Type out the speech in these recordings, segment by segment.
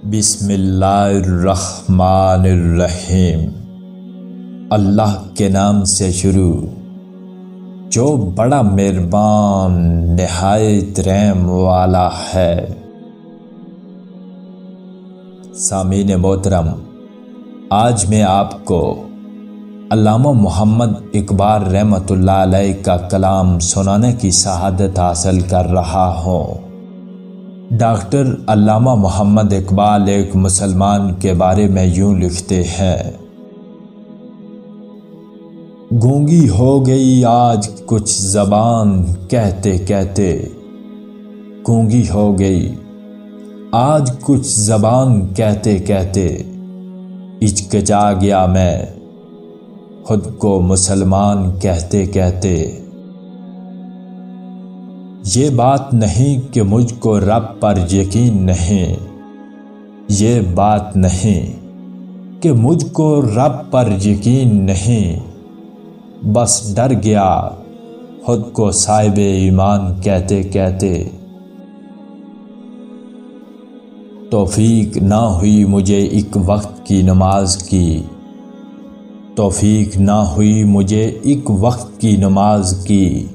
بسم اللہ الرحمن الرحیم۔ اللہ کے نام سے شروع جو بڑا مہربان نہایت رحم والا ہے۔ سامعین محترم، آج میں آپ کو علامہ محمد اقبال رحمۃ اللہ علیہ کا کلام سنانے کی سعادت حاصل کر رہا ہوں۔ ڈاکٹر علامہ محمد اقبال ایک مسلمان کے بارے میں یوں لکھتے ہیں: گونگی ہو گئی آج کچھ زبان کہتے کہتے، گونگی ہو گئی آج کچھ زبان کہتے کہتے، ہچکچا گیا میں خود کو مسلمان کہتے کہتے۔ یہ بات نہیں کہ مجھ کو رب پر یقین نہیں، یہ بات نہیں کہ مجھ کو رب پر یقین نہیں، بس ڈر گیا خود کو صاحب ایمان کہتے کہتے۔ توفیق نہ ہوئی مجھے ایک وقت کی نماز کی، توفیق نہ ہوئی مجھے ایک وقت کی نماز کی،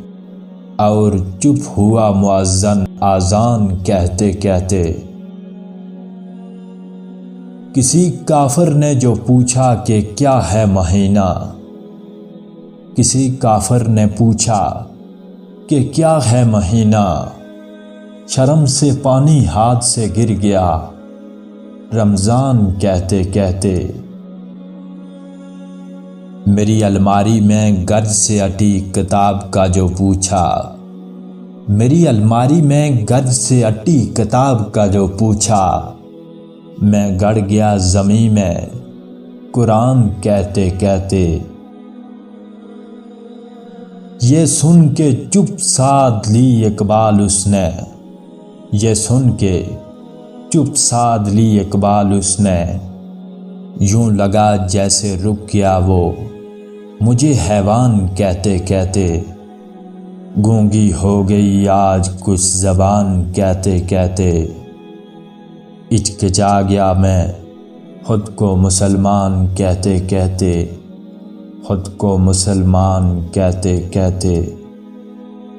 اور چپ ہوا مؤذن اذان کہتے کہتے۔ کسی کافر نے جو پوچھا کہ کیا ہے مہینہ، کسی کافر نے پوچھا کہ کیا ہے مہینہ، شرم سے پانی ہاتھ سے گر گیا رمضان کہتے کہتے۔ میری الماری میں گرج سے اٹی کتاب کا جو پوچھا، میری الماری میں گرج سے اٹی کتاب کا جو پوچھا، میں گڑ گیا زمین میں قرآن کہتے کہتے۔ یہ سن کے چپ سادھ لی اقبال اس نے، یہ سن کے چپ سادھ لی اقبال اس نے، یوں لگا جیسے رک گیا وہ مجھے حیوان کہتے کہتے۔ گونگی ہو گئی آج کچھ زبان کہتے کہتے، ہچکچا گیا میں خود کو مسلمان کہتے کہتے، خود کو مسلمان کہتے کہتے۔